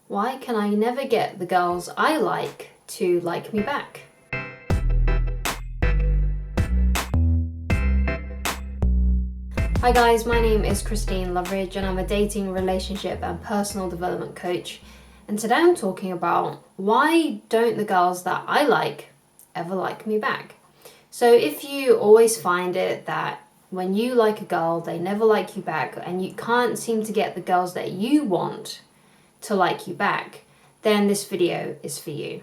Why can I never get the girls I like to like me back? Hi guys, my name is Christine Loveridge and I'm a dating, relationship and personal development coach. And today I'm talking about why don't the girls that I like ever like me back? So if you always find it that when you like a girl, they never like you back and you can't seem to get the girls that you want to like you back, then this video is for you.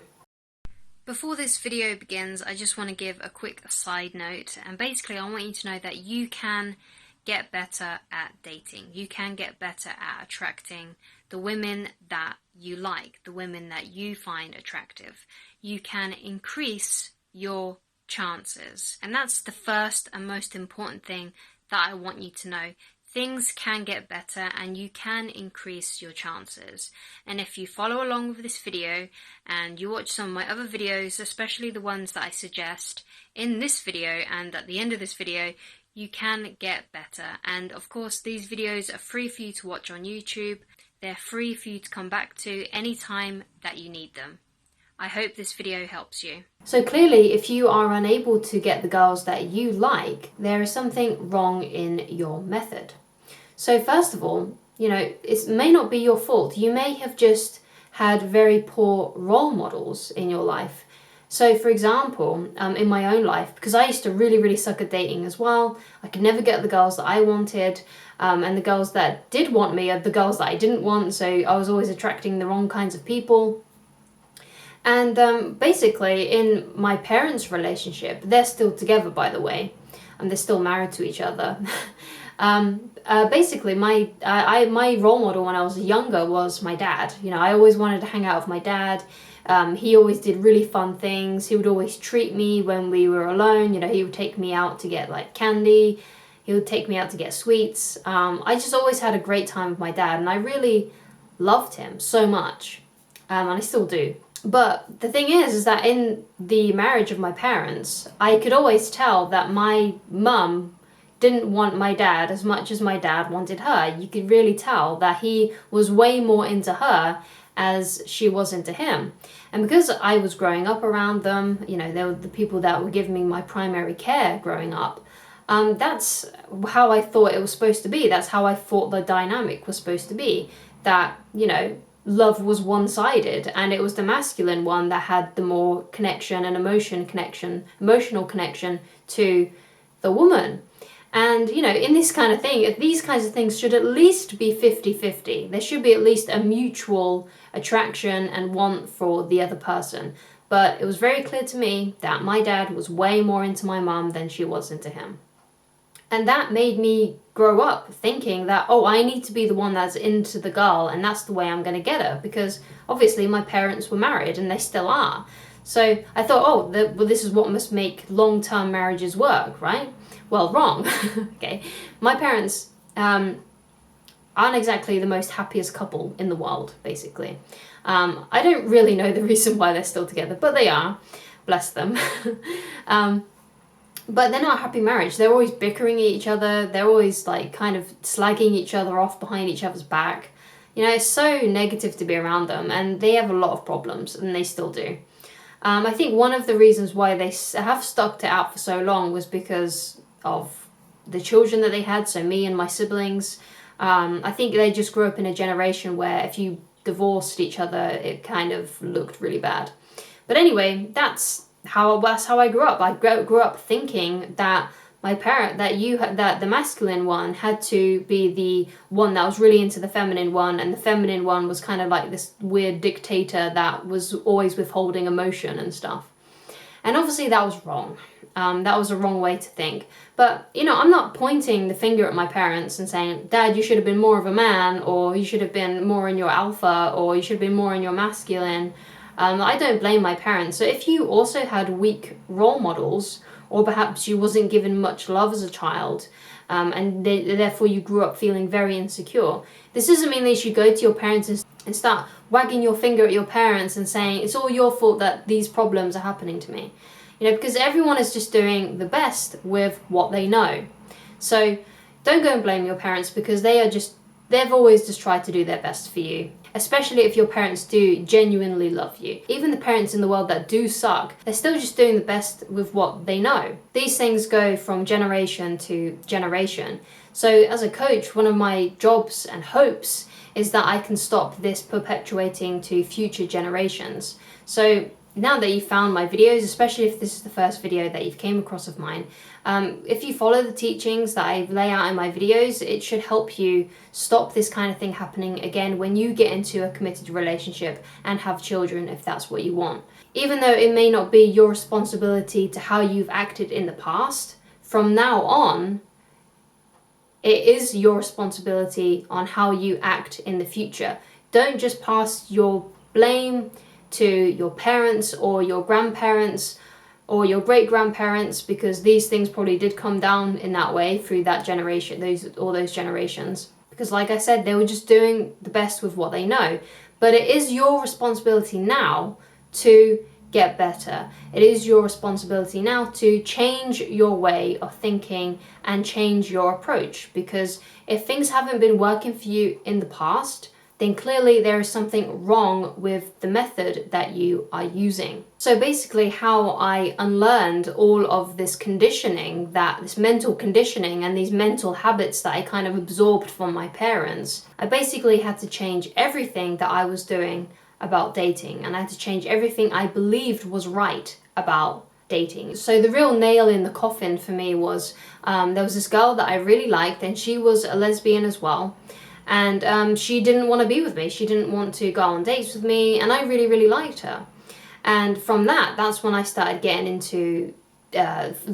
Before this video begins, I just want to give a quick side note, and basically I want you to know that you can get better at dating. You can get better at attracting the women that you like, the women that you find attractive. You can increase your chances, and that's the first and most important thing that I want you to know. Things can get better and you can increase your chances. And if you follow along with this video and you watch some of my other videos, especially the ones that I suggest in this video and at the end of this video, you can get better. And of course, these videos are free for you to watch on YouTube. They're free for you to come back to anytime that you need them. I hope this video helps you. So clearly, if you are unable to get the girls that you like, there is something wrong in your method. So first of all, it may not be your fault. You may have just had very poor role models in your life. So for example, in my own life, because I used to really suck at dating as well, I could never get the girls that I wanted, and the girls that did want me are the girls that I didn't want, so I was always attracting the wrong kinds of people. And basically, in my parents' relationship, they're still together, by the way, and they're still married to each other. Basically, my role model when I was younger was my dad. I always wanted to hang out with my dad. He always did really fun things. He would always treat me when we were alone. He would take me out to get like candy. He would take me out to get sweets. I just always had a great time with my dad, and I really loved him so much, and I still do. But the thing is that in the marriage of my parents, I could always tell that my mum didn't want my dad as much as my dad wanted her. You could really tell that he was way more into her as she was into him. And because I was growing up around them, they were the people that were giving me my primary care growing up. That's how I thought it was supposed to be. That's how I thought the dynamic was supposed to be. That, love was one-sided, and it was the masculine one that had the more connection and emotional connection to the woman. And, in this kind of thing, these kinds of things should at least be 50-50. There should be at least a mutual attraction and want for the other person. But it was very clear to me that my dad was way more into my mum than she was into him. And that made me grow up thinking that, I need to be the one that's into the girl, and that's the way I'm going to get her, because obviously my parents were married and they still are. So I thought, this is what must make long-term marriages work, right? Well, wrong. Okay. My parents aren't exactly the most happiest couple in the world, basically. I don't really know the reason why they're still together, but they are. Bless them. But they're not a happy marriage. They're always bickering at each other. They're always kind of slagging each other off behind each other's back. It's so negative to be around them, and they have a lot of problems, and they still do. I think one of the reasons why they have stuck it out for so long was because of the children that they had, so me and my siblings. I think they just grew up in a generation where if you divorced each other, it kind of looked really bad. But anyway, that's how I grew up. I grew up thinking that that the masculine one had to be the one that was really into the feminine one, and the feminine one was kind of like this weird dictator that was always withholding emotion and stuff. And obviously that was wrong. That was a wrong way to think. But, I'm not pointing the finger at my parents and saying, Dad, you should have been more of a man, or you should have been more in your alpha, or you should have been more in your masculine. I don't blame my parents. So if you also had weak role models, or perhaps you wasn't given much love as a child, and therefore you grew up feeling very insecure, this doesn't mean that you should go to your parents and start wagging your finger at your parents and saying, it's all your fault that these problems are happening to me. Because everyone is just doing the best with what they know. So don't go and blame your parents, because they've always just tried to do their best for you. especially if your parents do genuinely love you. Even the parents in the world that do suck, they're still just doing the best with what they know. These things go from generation to generation. So as a coach, one of my jobs and hopes is that I can stop this perpetuating to future generations. So now that you've found my videos, especially if this is the first video that you've came across of mine, if you follow the teachings that I lay out in my videos, it should help you stop this kind of thing happening again when you get into a committed relationship and have children, if that's what you want. Even though it may not be your responsibility to how you've acted in the past, from now on, it is your responsibility on how you act in the future. Don't just pass your blame to your parents or your grandparents or your great-grandparents, because these things probably did come down in that way through that generation, all those generations. Because like I said, they were just doing the best with what they know. But it is your responsibility now to get better. It is your responsibility now to change your way of thinking and change your approach. Because if things haven't been working for you in the past, then clearly there is something wrong with the method that you are using. So basically how I unlearned all of this conditioning, this mental conditioning and these mental habits that I kind of absorbed from my parents, I basically had to change everything that I was doing about dating, and I had to change everything I believed was right about dating. So the real nail in the coffin for me was, there was this girl that I really liked, and she was a lesbian as well. And she didn't want to be with me. She didn't want to go on dates with me, and I really, really liked her. And from that's when I started getting into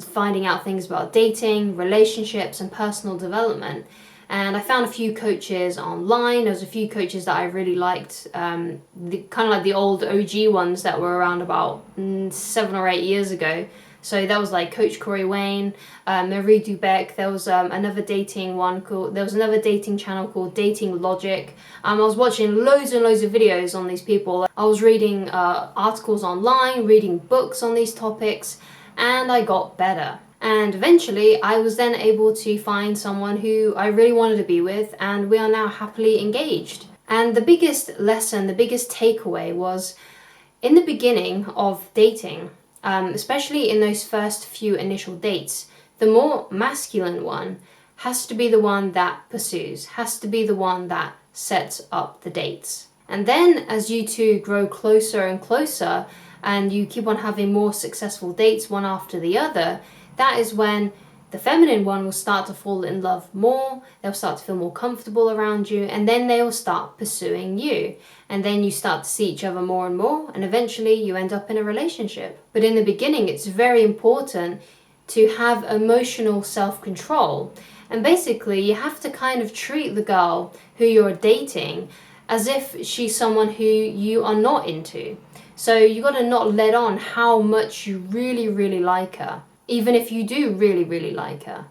finding out things about dating, relationships, and personal development. And I found a few coaches online. There was a few coaches that I really liked, kind of like the old OG ones that were around about 7 or 8 years ago. So that was like Coach Corey Wayne, Marie Dubeck. There was another dating channel called Dating Logic. I was watching loads and loads of videos on these people. I was reading articles online, reading books on these topics, and I got better. And eventually I was then able to find someone who I really wanted to be with, and we are now happily engaged. And the biggest lesson, the biggest takeaway was, in the beginning of dating, especially in those first few initial dates, the more masculine one has to be the one that pursues, has to be the one that sets up the dates. And then as you two grow closer and closer, and you keep on having more successful dates one after the other, that is when the feminine one will start to fall in love more, they'll start to feel more comfortable around you, and then they will start pursuing you. And then you start to see each other more and more, and eventually you end up in a relationship. But in the beginning, it's very important to have emotional self-control. And basically, you have to kind of treat the girl who you're dating as if she's someone who you are not into. So you got to not let on how much you really, really like her, even if you do really, really like her.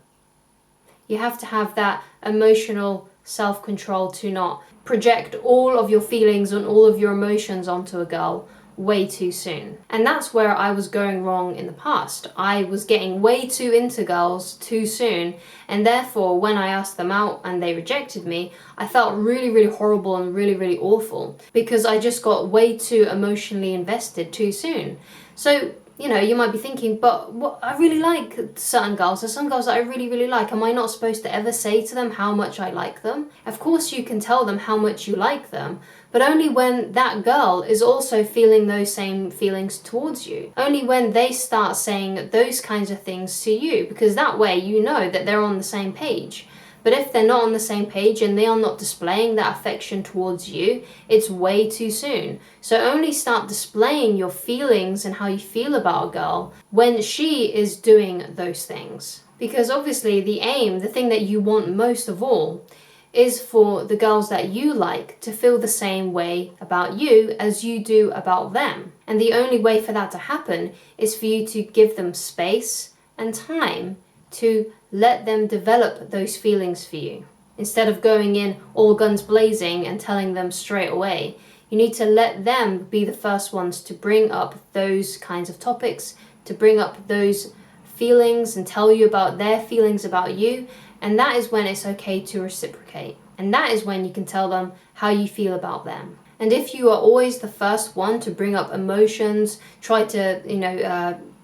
You have to have that emotional self-control to not project all of your feelings and all of your emotions onto a girl way too soon. And that's where I was going wrong in the past. I was getting way too into girls too soon, and therefore when I asked them out and they rejected me, I felt really, really horrible and really, really awful, because I just got way too emotionally invested too soon. So, you know, you might be thinking, but what, I really like certain girls. There's some girls that I really, really like. Am I not supposed to ever say to them how much I like them? Of course you can tell them how much you like them, but only when that girl is also feeling those same feelings towards you. Only when they start saying those kinds of things to you, because that way you know that they're on the same page. But if they're not on the same page and they are not displaying that affection towards you, it's way too soon. So only start displaying your feelings and how you feel about a girl when she is doing those things. Because obviously the aim, the thing that you want most of all, is for the girls that you like to feel the same way about you as you do about them. And the only way for that to happen is for you to give them space and time to let them develop those feelings for you. Instead of going in all guns blazing and telling them straight away, you need to let them be the first ones to bring up those kinds of topics, to bring up those feelings and tell you about their feelings about you. And that is when it's okay to reciprocate. And that is when you can tell them how you feel about them. And if you are always the first one to bring up emotions, try to,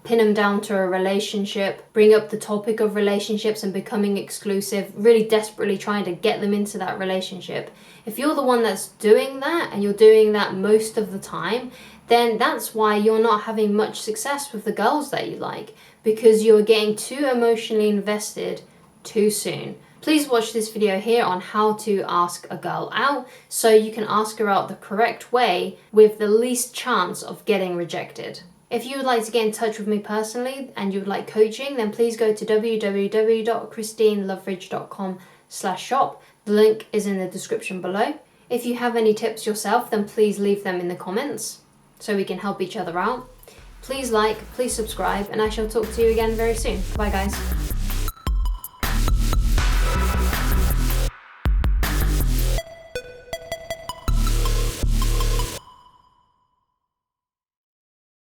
pin them down to a relationship, bring up the topic of relationships and becoming exclusive, really desperately trying to get them into that relationship. If you're the one that's doing that and you're doing that most of the time, then that's why you're not having much success with the girls that you like, because you're getting too emotionally invested too soon. Please watch this video here on how to ask a girl out so you can ask her out the correct way with the least chance of getting rejected. If you would like to get in touch with me personally and you would like coaching, then please go to www.christineloveridge.com/shop. The link is in the description below. If you have any tips yourself, then please leave them in the comments so we can help each other out. Please like, please subscribe, and I shall talk to you again very soon. Bye guys.